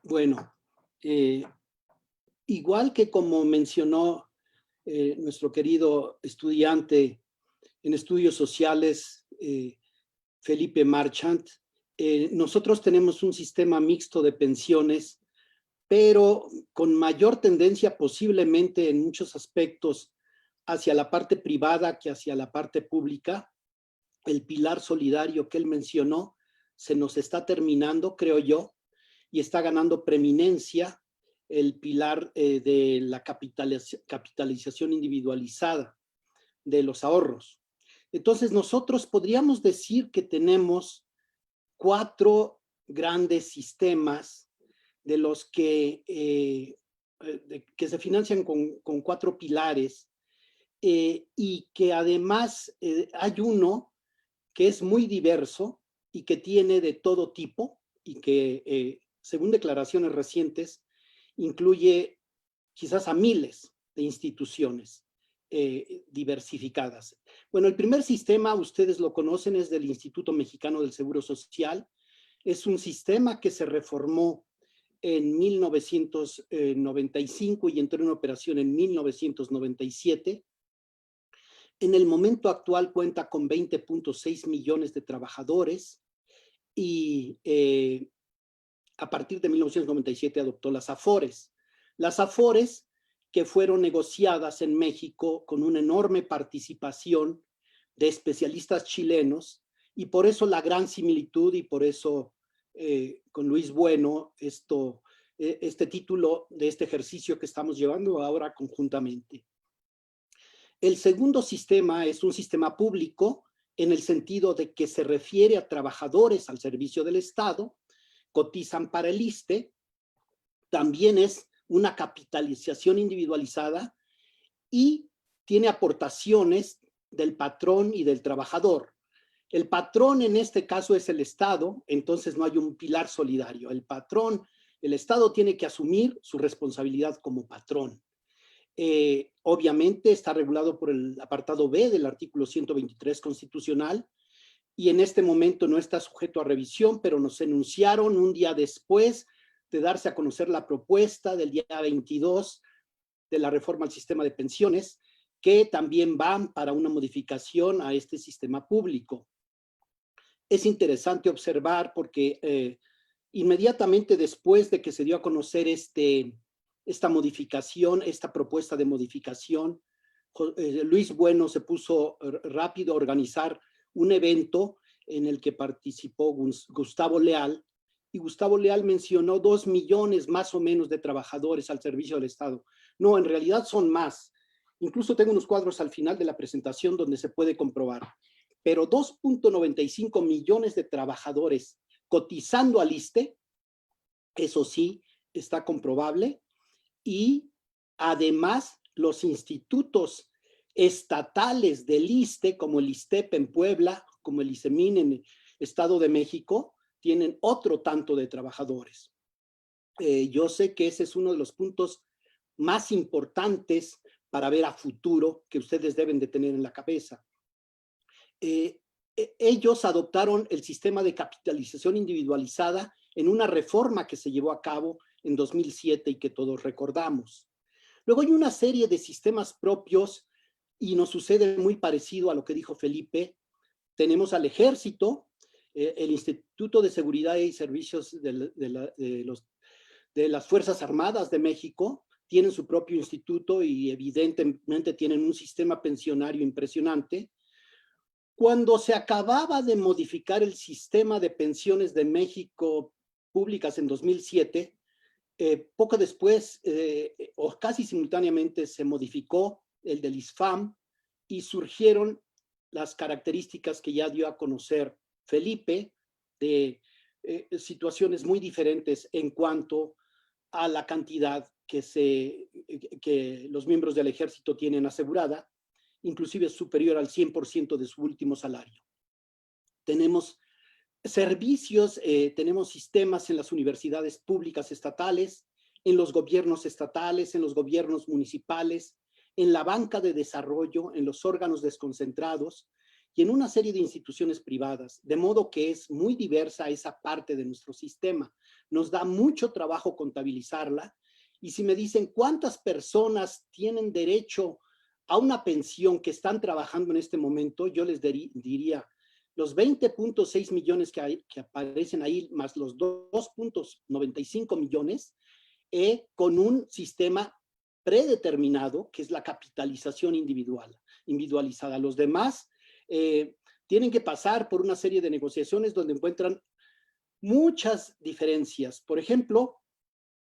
Bueno, eh, igual que como mencionó nuestro querido estudiante en estudios sociales, Felipe Marchant, nosotros tenemos un sistema mixto de pensiones, pero con mayor tendencia posiblemente en muchos aspectos hacia la parte privada que hacia la parte pública. El pilar solidario que él mencionó se nos está terminando, creo yo, y está ganando preeminencia el pilar de la capitalización individualizada de los ahorros. Entonces, nosotros podríamos decir que tenemos 4 grandes sistemas de los que se financian con 4 pilares y que además hay uno que es muy diverso y que tiene de todo tipo y que, según declaraciones recientes, incluye quizás a miles de instituciones diversificadas. Bueno, el primer sistema, ustedes lo conocen, es del Instituto Mexicano del Seguro Social. Es un sistema que se reformó en 1995 y entró en operación en 1997. En el momento actual cuenta con 20.6 millones de trabajadores y a partir de 1997 adoptó las AFORES. Las AFORES que fueron negociadas en México con una enorme participación de especialistas chilenos y por eso la gran similitud y por eso con Luis Bueno este título de este ejercicio que estamos llevando ahora conjuntamente. El segundo sistema es un sistema público en el sentido de que se refiere a trabajadores al servicio del Estado, cotizan para el ISSSTE, también es una capitalización individualizada y tiene aportaciones del patrón y del trabajador. El patrón en este caso es el Estado, entonces no hay un pilar solidario. El patrón, el Estado tiene que asumir su responsabilidad como patrón. Obviamente está regulado por el apartado B del artículo 123 constitucional y en este momento no está sujeto a revisión, pero nos enunciaron un día después de darse a conocer la propuesta del día 22 de la reforma al sistema de pensiones, que también van para una modificación a este sistema público. Es interesante observar porque inmediatamente después de que se dio a conocer esta modificación, esta propuesta de modificación, Luis Bueno se puso rápido a organizar un evento en el que participó Gustavo Leal, y Gustavo Leal mencionó 2 millones más o menos de trabajadores al servicio del Estado. No, en realidad son más. Incluso tengo unos cuadros al final de la presentación donde se puede comprobar. Pero 2.95 millones de trabajadores cotizando al ISSSTE, eso sí, está comprobable, y además los institutos estatales del ISSSTE, como el ISSSTEP en Puebla, como el ISEMIN en el Estado de México, tienen otro tanto de trabajadores. Yo sé que ese es uno de los puntos más importantes para ver a futuro que ustedes deben de tener en la cabeza. Ellos adoptaron el sistema de capitalización individualizada en una reforma que se llevó a cabo en 2007 y que todos recordamos. Luego hay una serie de sistemas propios y nos sucede muy parecido a lo que dijo Felipe. Tenemos al Ejército, el Instituto de Seguridad y Servicios de las Fuerzas Armadas de México, tienen su propio instituto y evidentemente tienen un sistema pensionario impresionante. Cuando se acababa de modificar el sistema de pensiones de México públicas en 2007, poco después o casi simultáneamente se modificó el del ISFAM y surgieron las características que ya dio a conocer Felipe de situaciones muy diferentes en cuanto a la cantidad que los miembros del ejército tienen asegurada, inclusive superior al 100% de su último salario. Tenemos servicios, tenemos sistemas en las universidades públicas estatales, en los gobiernos estatales, en los gobiernos municipales, en la banca de desarrollo, en los órganos desconcentrados y en una serie de instituciones privadas, de modo que es muy diversa esa parte de nuestro sistema. nos da mucho trabajo contabilizarla. Y si me dicen cuántas personas tienen derecho a una pensión que están trabajando en este momento, yo les diría los 20.6 millones que aparecen ahí, más los 2.95 millones, con un sistema predeterminado, que es la capitalización individualizada. Los demás tienen que pasar por una serie de negociaciones donde encuentran muchas diferencias. Por ejemplo,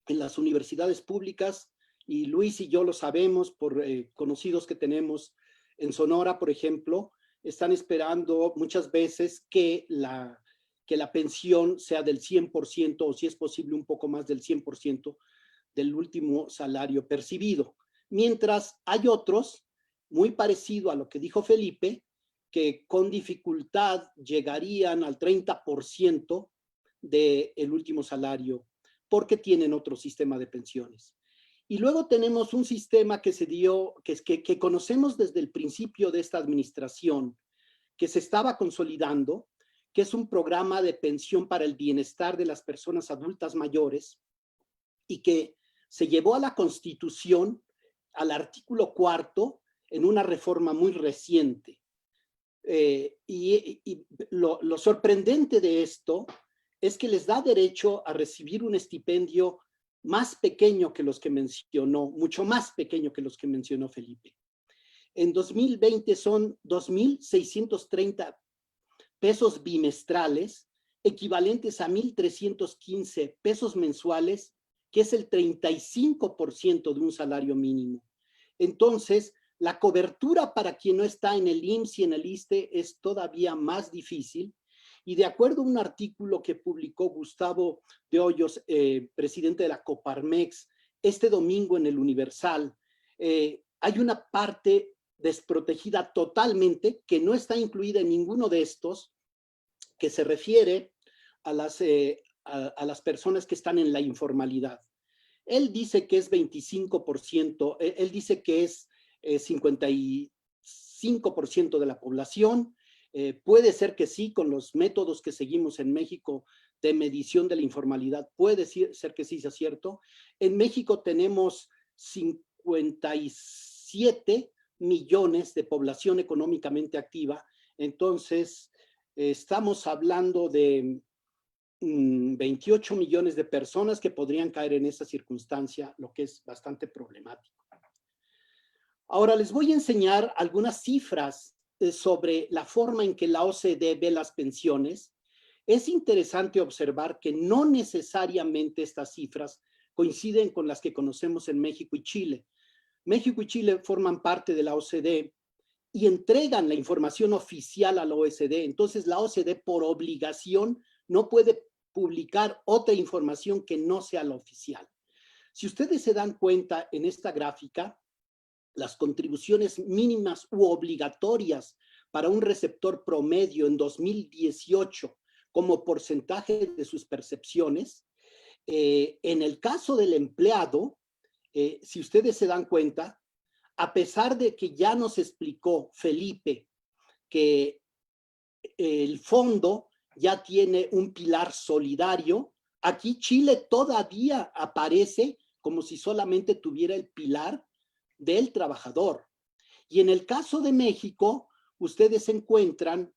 en las universidades públicas, y Luis y yo lo sabemos por conocidos que tenemos en Sonora, por ejemplo, están esperando muchas veces que la pensión sea del 100% o si es posible un poco más del 100% del último salario percibido. Mientras hay otros, muy parecido a lo que dijo Felipe, que con dificultad llegarían al 30% del último salario porque tienen otro sistema de pensiones. Y luego tenemos un sistema que se dio, que conocemos desde el principio de esta administración, que se estaba consolidando, que es un programa de pensión para el bienestar de las personas adultas mayores y que se llevó a la Constitución, al artículo 4, en una reforma muy reciente. Y lo sorprendente de esto es que les da derecho a recibir un estipendio más pequeño que los que mencionó, mucho más pequeño que los que mencionó Felipe. En 2020 son 2.630 pesos bimestrales, equivalentes a 1.315 pesos mensuales, que es el 35% de un salario mínimo. Entonces, la cobertura para quien no está en el IMSS y en el ISSSTE es todavía más difícil. Y de acuerdo a un artículo que publicó Gustavo de Hoyos, presidente de la Coparmex, este domingo en el Universal, hay una parte desprotegida totalmente que no está incluida en ninguno de estos, que se refiere a las personas que están en la informalidad. Él dice que es 25%, él dice que es 55% de la población. Puede ser que sí, con los métodos que seguimos en México de medición de la informalidad, puede ser que sí sea cierto. En México tenemos 57 millones de población económicamente activa, entonces estamos hablando de 28 millones de personas que podrían caer en esa circunstancia, lo que es bastante problemático. Ahora les voy a enseñar algunas cifras sobre la forma en que la OCDE ve las pensiones. Es interesante observar que no necesariamente estas cifras coinciden con las que conocemos en México y Chile. México y Chile forman parte de la OCDE y entregan la información oficial a la OCDE. Entonces la OCDE por obligación no puede publicar otra información que no sea la oficial. Si ustedes se dan cuenta en esta gráfica, las contribuciones mínimas u obligatorias para un receptor promedio en 2018 como porcentaje de sus percepciones, en el caso del empleado, si ustedes se dan cuenta, a pesar de que ya nos explicó Felipe que el fondo ya tiene un pilar solidario, aquí Chile todavía aparece como si solamente tuviera el pilar del trabajador. Y en el caso de México, ustedes encuentran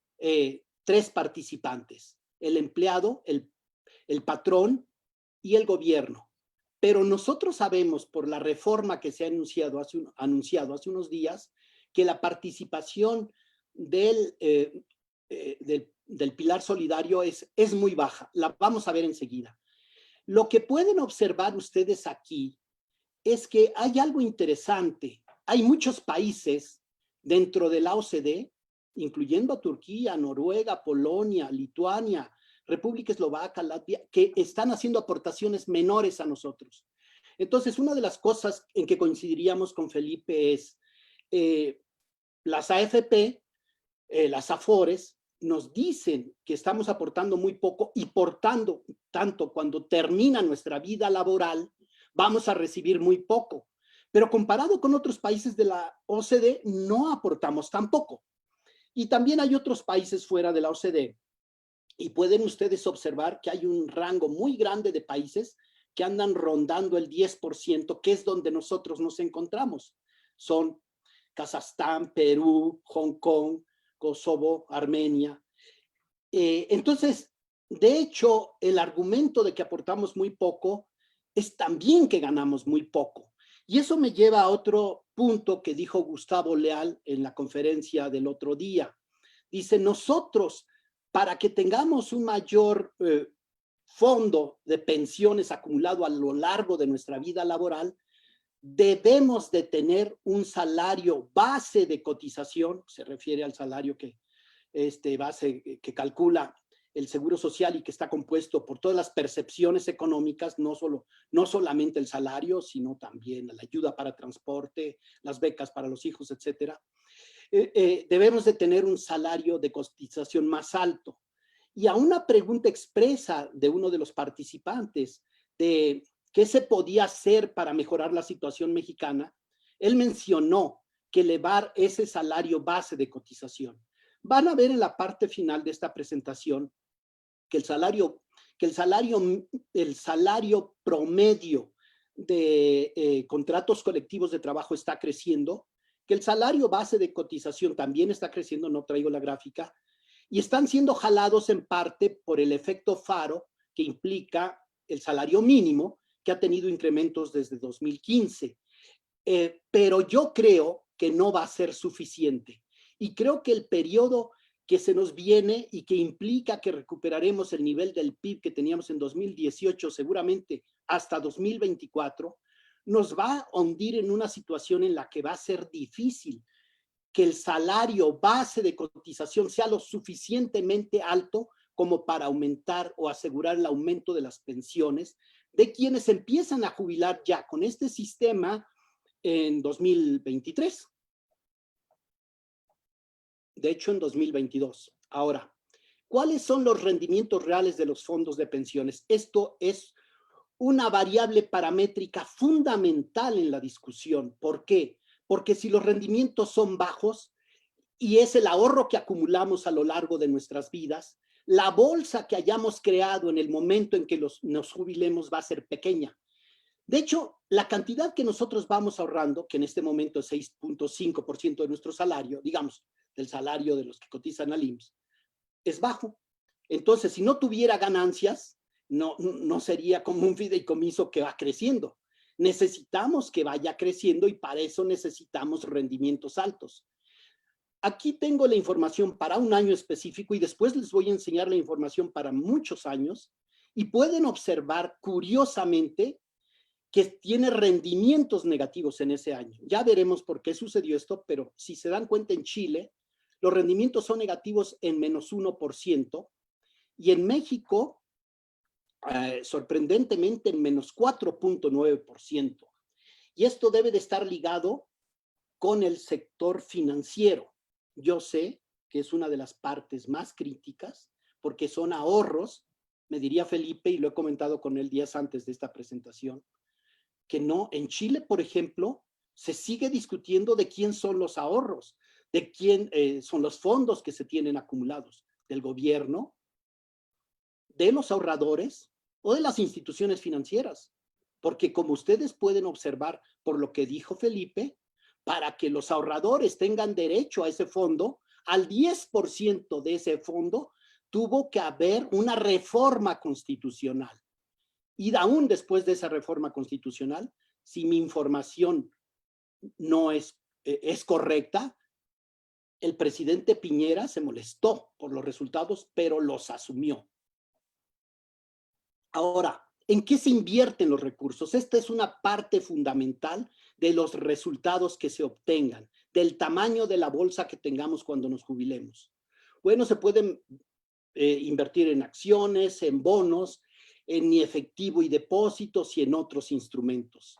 tres participantes: el empleado, el patrón y el gobierno. Pero nosotros sabemos por la reforma que se ha anunciado hace unos días que la participación del pilar solidario es muy baja. La vamos a ver enseguida. Lo que pueden observar ustedes aquí es que hay algo interesante. Hay muchos países dentro de la OCDE, incluyendo a Turquía, Noruega, Polonia, Lituania, República Eslovaca, Latvia, que están haciendo aportaciones menores a nosotros. Entonces, una de las cosas en que coincidiríamos con Felipe es las AFP, las AFORES, nos dicen que estamos aportando muy poco y por tanto, cuando termina nuestra vida laboral, vamos a recibir muy poco. Pero comparado con otros países de la OCDE, no aportamos tan poco. Y también hay otros países fuera de la OCDE Y pueden ustedes observar que hay un rango muy grande de países que andan rondando el 10%, que es donde nosotros nos encontramos. Son Kazajstán, Perú, Hong Kong, Kosovo, Armenia. Entonces, de hecho, el argumento de que aportamos muy poco es también que ganamos muy poco. Y eso me lleva a otro punto que dijo Gustavo Leal en la conferencia del otro día. Dice, nosotros, para que tengamos un mayor fondo de pensiones acumulado a lo largo de nuestra vida laboral, debemos de tener un salario base de cotización, se refiere al salario que base que calcula el Seguro Social y que está compuesto por todas las percepciones económicas, no solamente el salario, sino también la ayuda para transporte, las becas para los hijos, etcétera. Debemos de tener un salario de cotización más alto. Y a una pregunta expresa de uno de los participantes de qué se podía hacer para mejorar la situación mexicana, él mencionó que elevar ese salario base de cotización. Van a ver en la parte final de esta presentación que el salario promedio de contratos colectivos de trabajo está creciendo, que el salario base de cotización también está creciendo, no traigo la gráfica, y están siendo jalados en parte por el efecto faro que implica el salario mínimo, que ha tenido incrementos desde 2015. Pero yo creo que no va a ser suficiente. Y creo que el periodo que se nos viene y que implica que recuperaremos el nivel del PIB que teníamos en 2018, seguramente hasta 2024, nos va a hundir en una situación en la que va a ser difícil que el salario base de cotización sea lo suficientemente alto como para aumentar o asegurar el aumento de las pensiones de quienes empiezan a jubilar ya con este sistema en 2023. De hecho, en 2022. Ahora, ¿cuáles son los rendimientos reales de los fondos de pensiones? Esto es una variable paramétrica fundamental en la discusión. ¿Por qué? Porque si los rendimientos son bajos y es el ahorro que acumulamos a lo largo de nuestras vidas, la bolsa que hayamos creado en el momento en que nos jubilemos va a ser pequeña. De hecho, la cantidad que nosotros vamos ahorrando, que en este momento es 6.5% de nuestro salario, digamos, del salario de los que cotizan al IMSS, es bajo. Entonces, si no tuviera ganancias, no sería como un fideicomiso que va creciendo. Necesitamos que vaya creciendo y para eso necesitamos rendimientos altos. Aquí tengo la información para un año específico y después les voy a enseñar la información para muchos años y pueden observar curiosamente que tiene rendimientos negativos en ese año. Ya veremos por qué sucedió esto, pero si se dan cuenta en Chile, los rendimientos son negativos en menos 1% y en México, sorprendentemente, en menos 4.9%. Y esto debe de estar ligado con el sector financiero. Yo sé que es una de las partes más críticas porque son ahorros, me diría Felipe, y lo he comentado con él días antes de esta presentación, que no, en Chile, por ejemplo, se sigue discutiendo de quién son los ahorros, de quién son los fondos que se tienen acumulados, del gobierno, de los ahorradores o de las instituciones financieras. Porque como ustedes pueden observar por lo que dijo Felipe, para que los ahorradores tengan derecho a ese fondo, al 10% de ese fondo tuvo que haber una reforma constitucional. Y aún después de esa reforma constitucional, si mi información no es correcta, el presidente Piñera se molestó por los resultados, pero los asumió. Ahora, ¿en qué se invierten los recursos? Esta es una parte fundamental de los resultados que se obtengan, del tamaño de la bolsa que tengamos cuando nos jubilemos. Bueno, se pueden invertir en acciones, en bonos, en efectivo y depósitos y en otros instrumentos.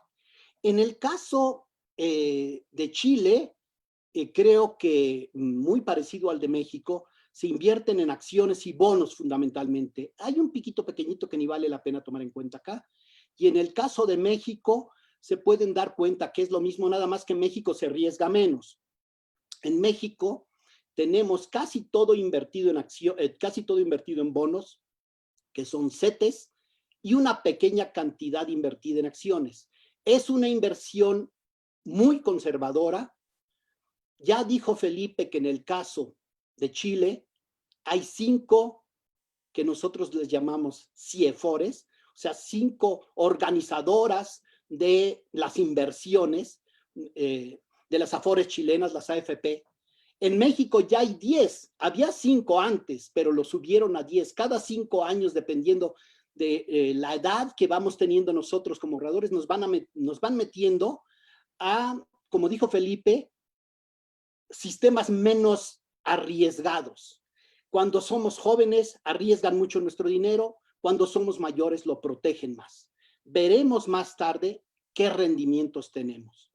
En el caso de Chile, creo que muy parecido al de México, se invierten en acciones y bonos fundamentalmente. Hay un piquito pequeñito que ni vale la pena tomar en cuenta acá. Y en el caso de México, se pueden dar cuenta que es lo mismo, nada más que en México se arriesga menos. En México, tenemos casi todo invertido en casi todo invertido en bonos, que son CETES, y una pequeña cantidad invertida en acciones. Es una inversión muy conservadora. Ya dijo Felipe que en el caso de Chile hay 5 que nosotros les llamamos CIEFORES, o sea, 5 organizadoras de las inversiones, de las AFORES chilenas, las AFP. En México ya hay 10, había 5 antes, pero lo subieron a 10. Cada 5 años, dependiendo de la edad que vamos teniendo nosotros como ahorradores, nos van metiendo a, como dijo Felipe, sistemas menos arriesgados. Cuando somos jóvenes, arriesgan mucho nuestro dinero. Cuando somos mayores, lo protegen más. Veremos más tarde qué rendimientos tenemos.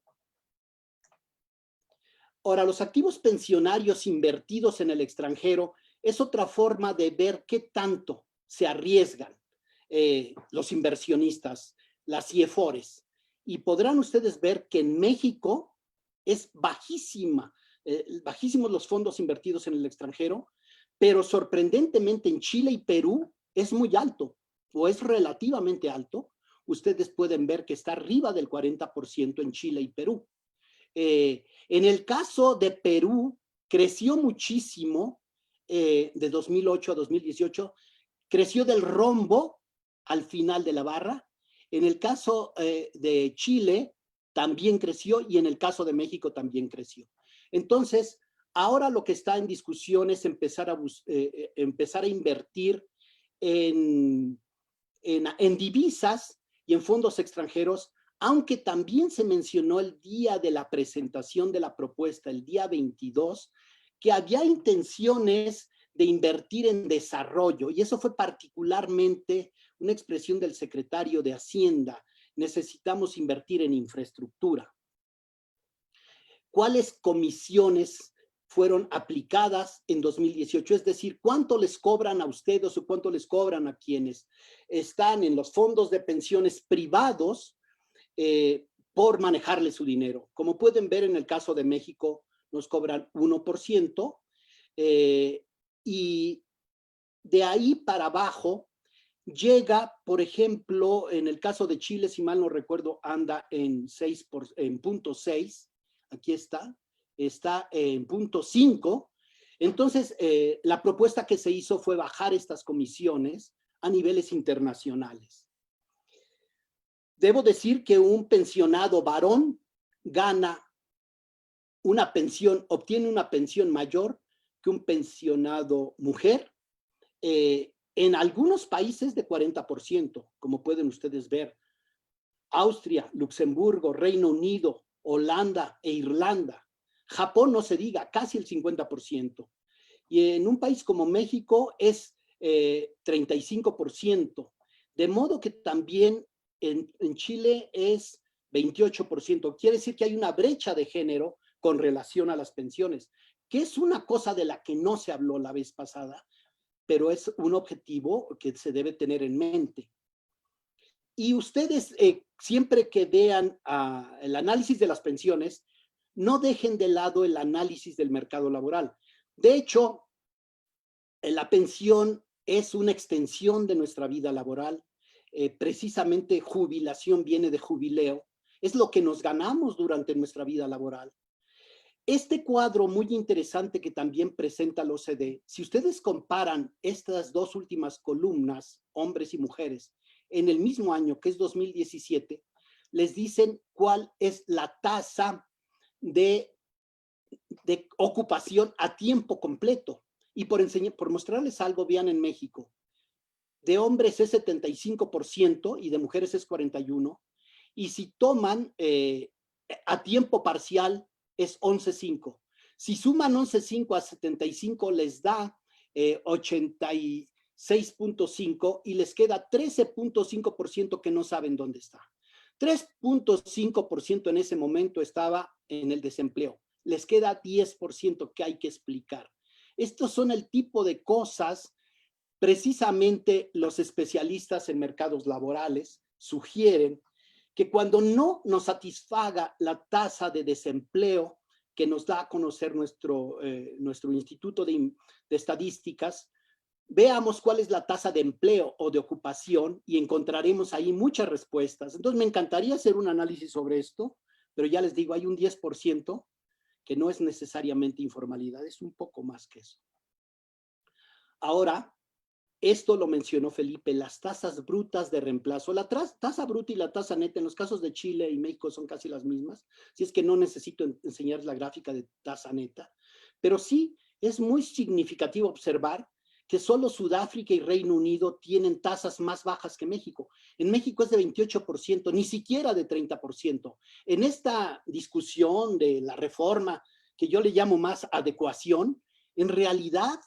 Ahora, los activos pensionarios invertidos en el extranjero es otra forma de ver qué tanto se arriesgan los inversionistas, las CIEFORES. Y podrán ustedes ver que en México es bajísimos los fondos invertidos en el extranjero, pero sorprendentemente en Chile y Perú es muy alto, o es relativamente alto. Ustedes pueden ver que está arriba del 40% en Chile y Perú. En el caso de Perú, creció muchísimo de 2008 a 2018, creció del rombo al final de la barra. En el caso de Chile, también creció, y en el caso de México también creció. Entonces, ahora lo que está en discusión es empezar a invertir en divisas y en fondos extranjeros, aunque también se mencionó el día de la presentación de la propuesta, el día 22, que había intenciones de invertir en desarrollo, y eso fue particularmente una expresión del secretario de Hacienda: necesitamos invertir en infraestructura. ¿Cuáles comisiones fueron aplicadas en 2018? Es decir, ¿cuánto les cobran a ustedes o cuánto les cobran a quienes están en los fondos de pensiones privados por manejarle su dinero? Como pueden ver, en el caso de México nos cobran 1%, y de ahí para abajo llega, por ejemplo, en el caso de Chile, si mal no recuerdo, anda en 0.6, aquí está en 0.5. Entonces, la propuesta que se hizo fue bajar estas comisiones a niveles internacionales. Debo decir que un pensionado varón obtiene una pensión mayor que un pensionado mujer, en algunos países de 40%, como pueden ustedes ver: Austria, Luxemburgo, Reino Unido, Holanda e Irlanda. Japón, no se diga, casi el 50%. Y en un país como México es 35%. De modo que también en Chile es 28%. Quiere decir que hay una brecha de género con relación a las pensiones, que es una cosa de la que no se habló la vez pasada, pero es un objetivo que se debe tener en mente. Y ustedes, siempre que vean el análisis de las pensiones, no dejen de lado el análisis del mercado laboral. De hecho, la pensión es una extensión de nuestra vida laboral. Precisamente jubilación viene de jubileo. Es lo que nos ganamos durante nuestra vida laboral. Este cuadro muy interesante que también presenta la OCDE, si ustedes comparan estas dos últimas columnas, hombres y mujeres, en el mismo año, que es 2017, les dicen cuál es la tasa de ocupación a tiempo completo. Y por mostrarles algo, vean en México, de hombres es 75% y de mujeres es 41%. Y si toman a tiempo parcial, es 11.5. Si suman 11.5 a 75, les da 86.5 y les queda 13.5% que no saben dónde está. 3.5% en ese momento estaba en el desempleo. Les queda 10% que hay que explicar. Estos son el tipo de cosas. Precisamente los especialistas en mercados laborales sugieren que cuando no nos satisfaga la tasa de desempleo que nos da a conocer nuestro Instituto de Estadísticas, veamos cuál es la tasa de empleo o de ocupación y encontraremos ahí muchas respuestas. Entonces, me encantaría hacer un análisis sobre esto, pero ya les digo, hay un 10% que no es necesariamente informalidad, es un poco más que eso. Ahora, esto lo mencionó Felipe, las tasas brutas de reemplazo. La tasa bruta y la tasa neta en los casos de Chile y México son casi las mismas, si es que no necesito enseñar la gráfica de tasa neta, pero sí es muy significativo observar que solo Sudáfrica y Reino Unido tienen tasas más bajas que México. En México es de 28%, ni siquiera de 30%. En esta discusión de la reforma, que yo le llamo más adecuación, en realidad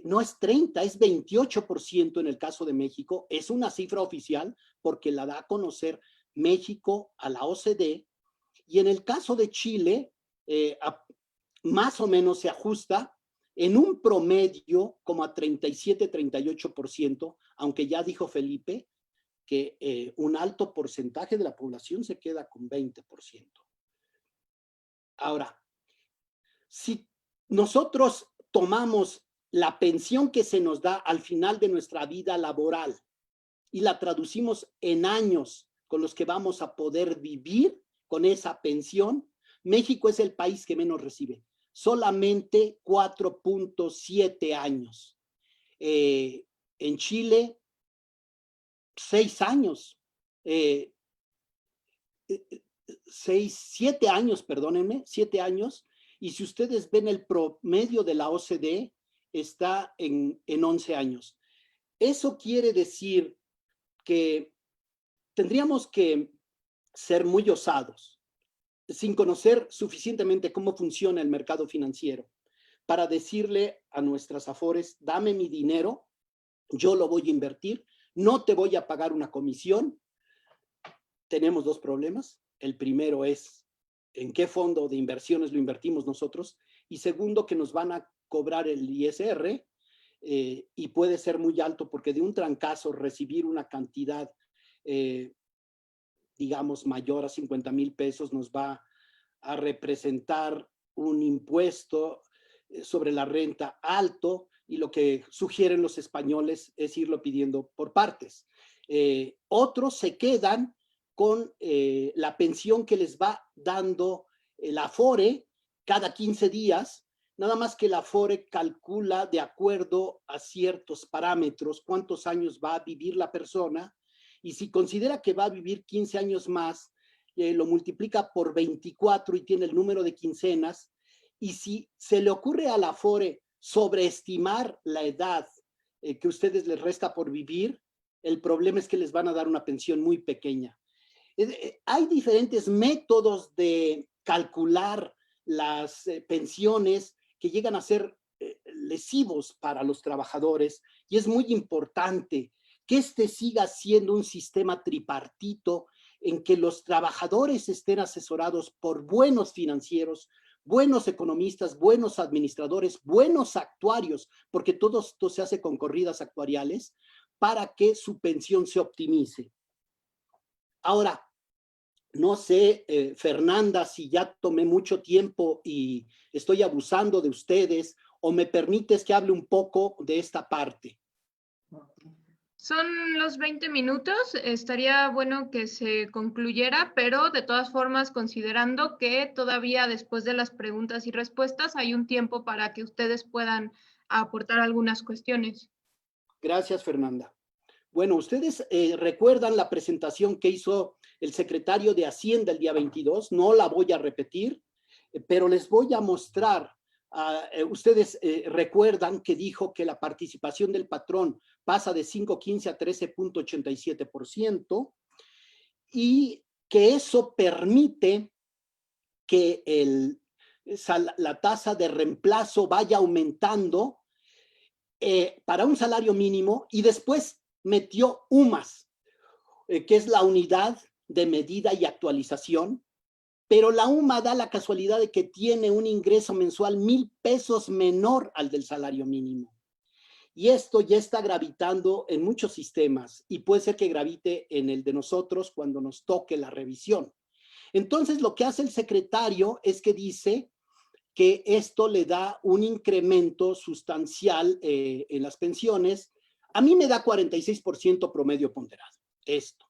no es 30, es 28% en el caso de México. Es una cifra oficial porque la da a conocer México a la OCDE. Y en el caso de Chile, más o menos se ajusta en un promedio como a 37, 38%, aunque ya dijo Felipe que un alto porcentaje de la población se queda con 20%. Ahora, si nosotros tomamos la pensión que se nos da al final de nuestra vida laboral y la traducimos en años con los que vamos a poder vivir con esa pensión, México es el país que menos recibe, solamente 4.7 años. En Chile, 6 años. 7 años, perdónenme, 7 años. Y si ustedes ven el promedio de la OCDE, está en 11 años. Eso quiere decir que tendríamos que ser muy osados, sin conocer suficientemente cómo funciona el mercado financiero, para decirle a nuestras afores, dame mi dinero, yo lo voy a invertir, no te voy a pagar una comisión. Tenemos dos problemas. El primero es en qué fondo de inversiones lo invertimos nosotros, y segundo, que nos van a cobrar el ISR, y puede ser muy alto porque de un trancazo recibir una cantidad, digamos, mayor a 50,000 pesos nos va a representar un impuesto sobre la renta alto, y lo que sugieren los españoles es irlo pidiendo por partes. Otros se quedan con la pensión que les va dando el Afore cada 15 días, nada más que el Afore calcula de acuerdo a ciertos parámetros cuántos años va a vivir la persona, y si considera que va a vivir 15 años más, lo multiplica por 24 y tiene el número de quincenas, y si se le ocurre al Afore sobreestimar la edad que a ustedes les resta por vivir, el problema es que les van a dar una pensión muy pequeña. Hay diferentes métodos de calcular las pensiones que llegan a ser lesivos para los trabajadores, y es muy importante que este siga siendo un sistema tripartito en que los trabajadores estén asesorados por buenos financieros, buenos economistas, buenos administradores, buenos actuarios, porque todo esto se hace con corridas actuariales para que su pensión se optimice. Ahora, no sé, Fernanda, si ya tomé mucho tiempo y estoy abusando de ustedes, o me permites que hable un poco de esta parte. Son los 20 minutos, estaría bueno que se concluyera, pero de todas formas, considerando que todavía después de las preguntas y respuestas hay un tiempo para que ustedes puedan aportar algunas cuestiones. Gracias, Fernanda. Bueno, ustedes recuerdan la presentación que hizo el secretario de Hacienda el día 22, no la voy a repetir, pero les voy a mostrar. Ustedes recuerdan que dijo que la participación del patrón pasa de 5.15 a 13.87%, y que eso permite que la tasa de reemplazo vaya aumentando para un salario mínimo, y después metió UMAS, que es la unidad de medida y actualización, pero la UMA da la casualidad de que tiene un ingreso mensual 1,000 pesos menor al del salario mínimo. Y esto ya está gravitando en muchos sistemas, y puede ser que gravite en el de nosotros cuando nos toque la revisión. Entonces, lo que hace el secretario es que dice que esto le da un incremento sustancial en las pensiones. A mí me da 46% promedio ponderado, esto.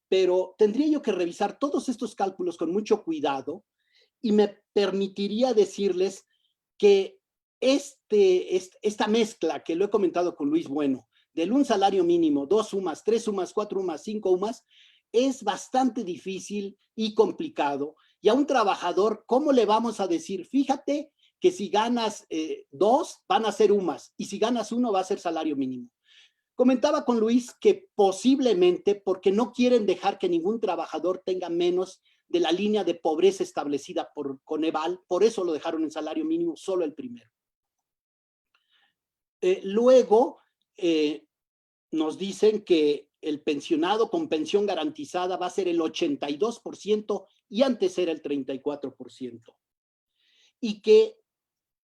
Pero tendría yo que revisar todos estos cálculos con mucho cuidado y me permitiría decirles que esta mezcla que lo he comentado con Luis Bueno, del un salario mínimo, 2 UMAS, 3 UMAS, 4 UMAS, 5 UMAS, es bastante difícil y complicado. Y a un trabajador, ¿cómo le vamos a decir? Fíjate que si ganas 2, van a ser UMAS, y si ganas 1, va a ser salario mínimo. Comentaba con Luis que posiblemente porque no quieren dejar que ningún trabajador tenga menos de la línea de pobreza establecida por Coneval, por eso lo dejaron en salario mínimo, solo el primero. Luego nos dicen que el pensionado con pensión garantizada va a ser el 82% y antes era el 34%. Y que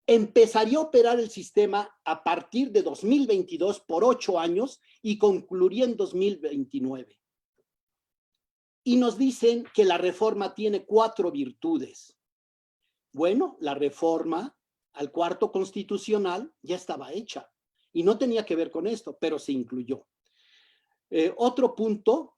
empezaría a operar el sistema a partir de 2022 por 8 años y concluiría en 2029. Y nos dicen que la reforma tiene 4 virtudes. Bueno, la reforma al cuarto constitucional ya estaba hecha y no tenía que ver con esto, pero se incluyó. Otro punto,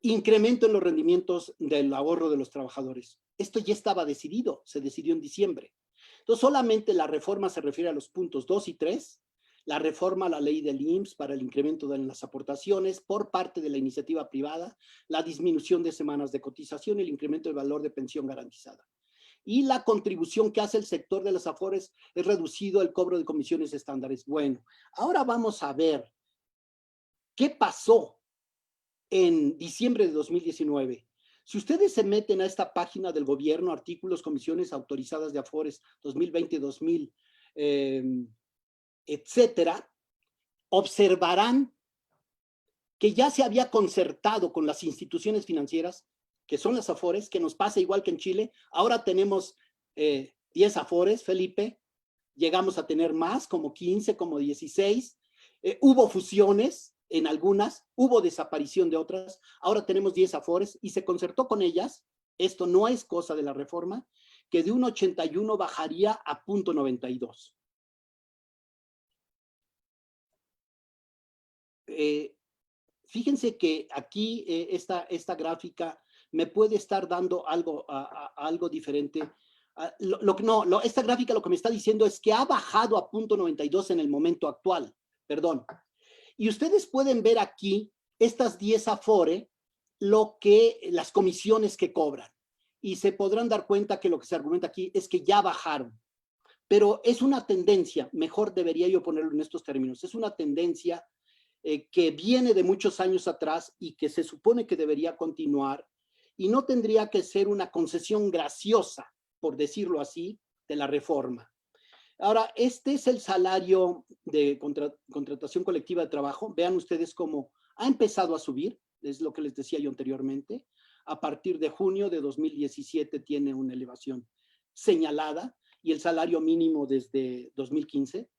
incremento en los rendimientos del ahorro de los trabajadores. Esto ya estaba decidido, se decidió en diciembre. Entonces, solamente la reforma se refiere a los puntos 2 y 3, la reforma a la ley del IMSS para el incremento de las aportaciones por parte de la iniciativa privada, la disminución de semanas de cotización y el incremento del valor de pensión garantizada. Y la contribución que hace el sector de las AFORES es reducido el cobro de comisiones estándares. Bueno, ahora vamos a ver qué pasó en diciembre de 2019. Si ustedes se meten a esta página del gobierno, artículos, comisiones autorizadas de AFORES 2020-2000, etcétera, observarán que ya se había concertado con las instituciones financieras, que son las AFORES, que nos pasa igual que en Chile. Ahora tenemos 10 AFORES, Felipe, llegamos a tener más, como 15, como 16. Hubo fusiones en algunas, hubo desaparición de otras, ahora tenemos 10 AFORES y se concertó con ellas, esto no es cosa de la reforma, que de un 81 bajaría a 0.92. Fíjense que aquí esta gráfica me puede estar dando algo diferente. Esta gráfica lo que me está diciendo es que ha bajado a 0.92 en el momento actual, perdón. Y ustedes pueden ver aquí estas 10 AFORE, las comisiones que cobran. Y se podrán dar cuenta que lo que se argumenta aquí es que ya bajaron. Pero es una tendencia, mejor debería yo ponerlo en estos términos, es una tendencia que viene de muchos años atrás y que se supone que debería continuar y no tendría que ser una concesión graciosa, por decirlo así, de la reforma. Ahora, este es el salario de contratación colectiva de trabajo. Vean ustedes cómo ha empezado a subir, es lo que les decía yo anteriormente. A partir de junio de 2017 tiene una elevación señalada y el salario mínimo desde 2015.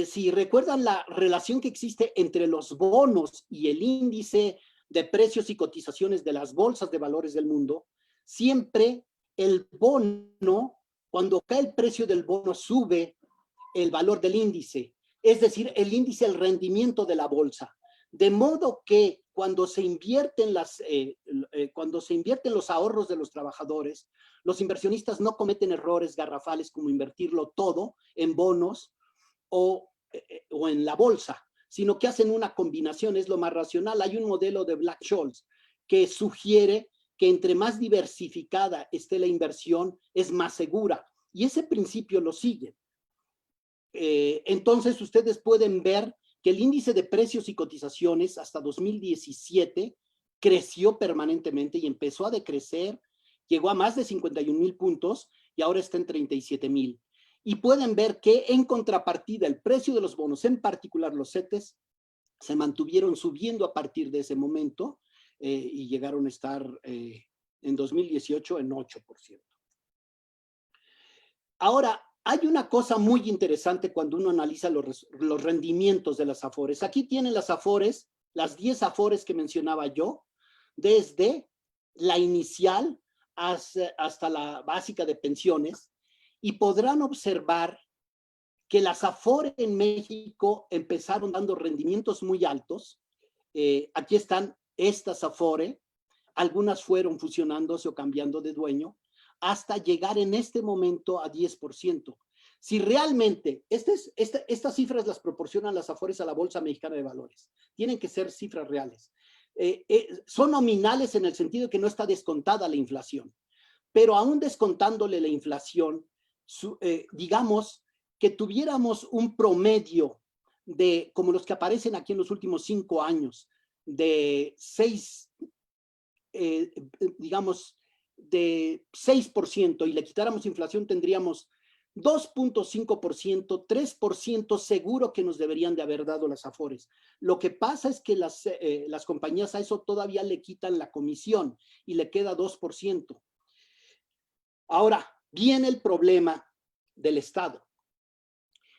Si recuerdan la relación que existe entre los bonos y el índice de precios y cotizaciones de las bolsas de valores del mundo, siempre el bono, cuando cae el precio del bono, sube el valor del índice, es decir, el índice, el rendimiento de la bolsa. De modo que cuando se invierten los ahorros de los trabajadores, los inversionistas no cometen errores garrafales como invertirlo todo en bonos o en la bolsa, sino que hacen una combinación, es lo más racional. Hay un modelo de Black-Scholes que sugiere que entre más diversificada esté la inversión, es más segura. Y ese principio lo siguen. Entonces, ustedes pueden ver que el índice de precios y cotizaciones hasta 2017 creció permanentemente y empezó a decrecer, llegó a más de 51,000 puntos y ahora está en 37,000. Y pueden ver que en contrapartida el precio de los bonos, en particular los CETES, se mantuvieron subiendo a partir de ese momento y llegaron a estar en 2018 en 8%. Ahora, hay una cosa muy interesante cuando uno analiza los rendimientos de las AFORES. Aquí tienen las AFORES, las 10 AFORES que mencionaba yo, desde la inicial hasta la básica de pensiones, y podrán observar que las Afore en México empezaron dando rendimientos muy altos. Aquí están estas Afore, algunas fueron fusionándose o cambiando de dueño, hasta llegar en este momento a 10%. Si realmente, estas cifras las proporcionan las Afores a la Bolsa Mexicana de Valores, tienen que ser cifras reales. Son nominales en el sentido de que no está descontada la inflación, pero aún descontándole la inflación, digamos que tuviéramos un promedio de, como los que aparecen aquí en los últimos 5 años, de 6, digamos, de 6%, y le quitáramos inflación, tendríamos 2.5%, 3% seguro que nos deberían de haber dado las Afores. Lo que pasa es que las compañías a eso todavía le quitan la comisión y le queda 2%. Ahora, viene el problema del Estado.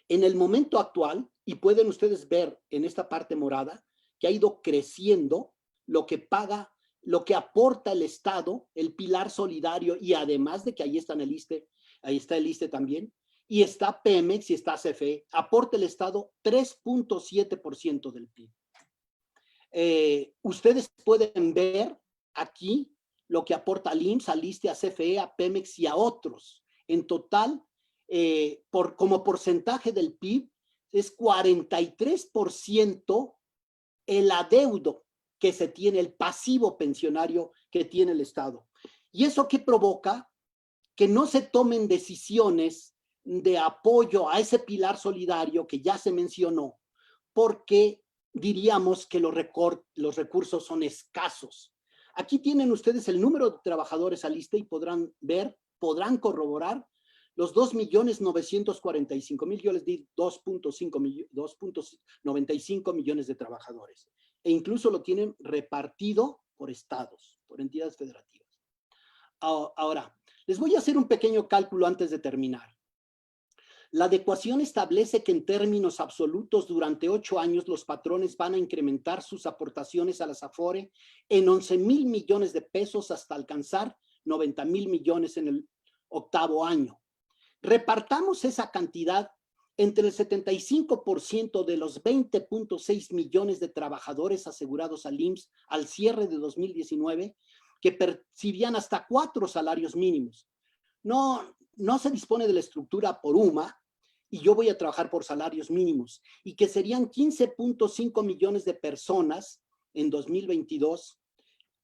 En el momento actual, y pueden ustedes ver en esta parte morada, que ha ido creciendo lo que paga, lo que aporta el Estado, el pilar solidario, y además de que ahí está el ISSSTE también, y está Pemex y está CFE, aporta el Estado 3.7% del PIB. Ustedes pueden ver aquí lo que aporta al IMSS, al ISSSTE, a CFE, a Pemex y a otros. En total, como porcentaje del PIB, es 43% el adeudo que se tiene, el pasivo pensionario que tiene el Estado. ¿Y eso qué provoca? Que no se tomen decisiones de apoyo a ese pilar solidario que ya se mencionó, porque diríamos que los recursos son escasos. Aquí tienen ustedes el número de trabajadores al ISSSTE y podrán ver, podrán corroborar los 2.945.000, yo les di 2.95 millones de trabajadores. E incluso lo tienen repartido por estados, por entidades federativas. Ahora, les voy a hacer un pequeño cálculo antes de terminar. La adecuación establece que en términos absolutos durante 8 años los patrones van a incrementar sus aportaciones a las Afore en 11,000 millones de pesos hasta alcanzar 90,000 millones en el 8º año. Repartamos esa cantidad entre el 75% de los 20.6 millones de trabajadores asegurados al IMSS al cierre de 2019 que percibían hasta 4 salarios mínimos. No se dispone de la estructura por UMA, y yo voy a trabajar por salarios mínimos, y que serían 15.5 millones de personas en 2022.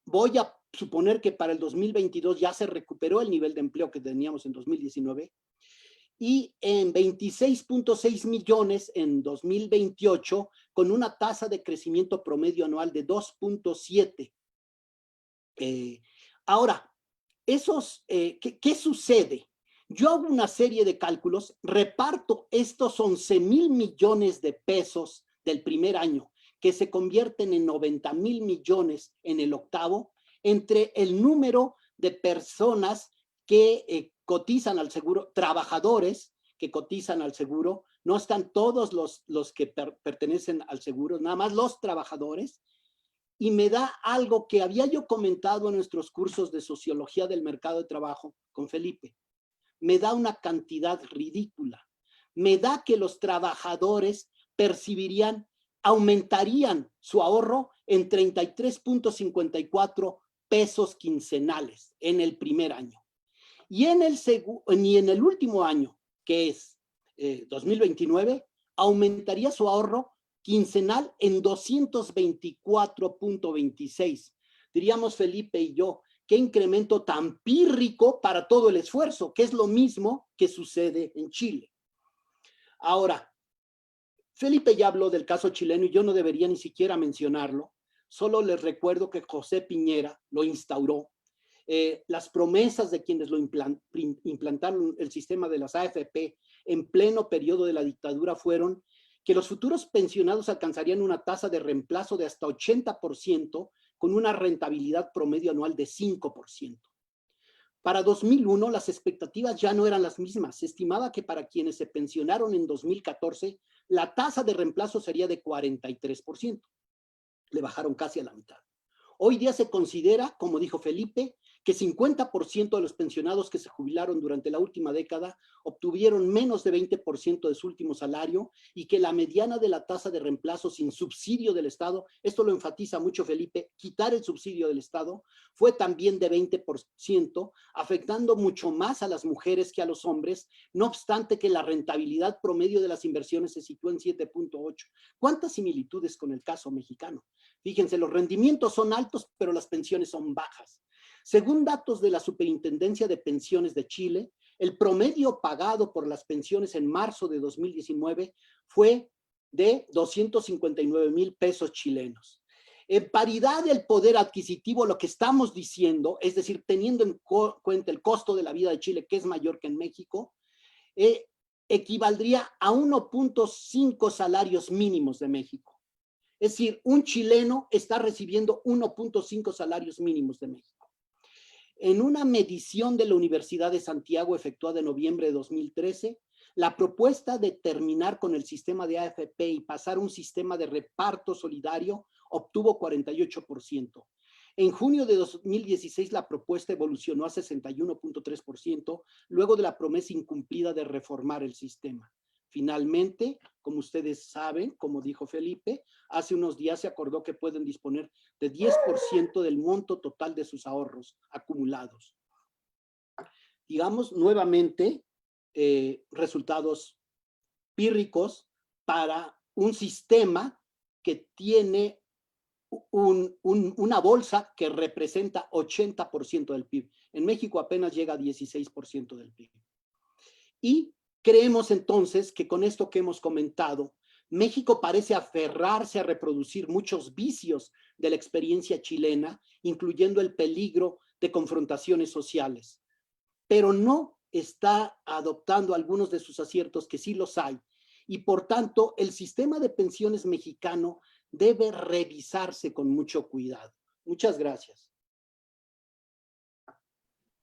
Voy a suponer que para el 2022 ya se recuperó el nivel de empleo que teníamos en 2019, y en 26.6 millones en 2028, con una tasa de crecimiento promedio anual de 2.7. Ahora, ¿qué sucede? Yo hago una serie de cálculos, reparto estos 11,000 millones de pesos del primer año, que se convierten en 90,000 millones en el 8º, entre el número de personas que cotizan al seguro, trabajadores que cotizan al seguro, no están todos los que pertenecen al seguro, nada más los trabajadores, y me da algo que había yo comentado en nuestros cursos de sociología del mercado de trabajo con Felipe. Me da una cantidad ridícula. Me da que los trabajadores aumentarían su ahorro en 33.54 pesos quincenales en el primer año. Y en el último año, que es 2029, aumentaría su ahorro quincenal en 224.26. Diríamos Felipe y yo, qué incremento tan pírrico para todo el esfuerzo, que es lo mismo que sucede en Chile. Ahora, Felipe ya habló del caso chileno y yo no debería ni siquiera mencionarlo. Solo les recuerdo que José Piñera lo instauró. Las promesas de quienes lo implantaron el sistema de las AFP en pleno periodo de la dictadura fueron que los futuros pensionados alcanzarían una tasa de reemplazo de hasta 80% con una rentabilidad promedio anual de 5%. Para 2001 las expectativas ya no eran las mismas. Se estimaba que para quienes se pensionaron en 2014 la tasa de reemplazo sería de 43%. Le bajaron casi a la mitad. Hoy día se considera, como dijo Felipe, que 50% de los pensionados que se jubilaron durante la última década obtuvieron menos de 20% de su último salario y que la mediana de la tasa de reemplazo sin subsidio del Estado, esto lo enfatiza mucho Felipe, quitar el subsidio del Estado, fue también de 20%, afectando mucho más a las mujeres que a los hombres, no obstante que la rentabilidad promedio de las inversiones se sitúa en 7.8. ¿Cuántas similitudes con el caso mexicano? Fíjense, los rendimientos son altos, pero las pensiones son bajas. Según datos de la Superintendencia de Pensiones de Chile, el promedio pagado por las pensiones en marzo de 2019 fue de 259,000 pesos chilenos. En paridad del poder adquisitivo, lo que estamos diciendo, es decir, teniendo en cuenta el costo de la vida de Chile, que es mayor que en México, equivaldría a 1.5 salarios mínimos de México. Es decir, un chileno está recibiendo 1.5 salarios mínimos de México. En una medición de la Universidad de Santiago efectuada en noviembre de 2013, la propuesta de terminar con el sistema de AFP y pasar a un sistema de reparto solidario obtuvo 48%. En junio de 2016 la propuesta evolucionó a 61.3%, luego de la promesa incumplida de reformar el sistema. Finalmente, como ustedes saben, como dijo Felipe, hace unos días se acordó que pueden disponer de 10% del monto total de sus ahorros acumulados. Digamos, nuevamente, resultados pírricos para un sistema que tiene una bolsa que representa 80% del PIB. En México apenas llega a 16% del PIB. Y creemos entonces que con esto que hemos comentado, México parece aferrarse a reproducir muchos vicios de la experiencia chilena, incluyendo el peligro de confrontaciones sociales, pero no está adoptando algunos de sus aciertos, que sí los hay, y por tanto el sistema de pensiones mexicano debe revisarse con mucho cuidado. Muchas gracias.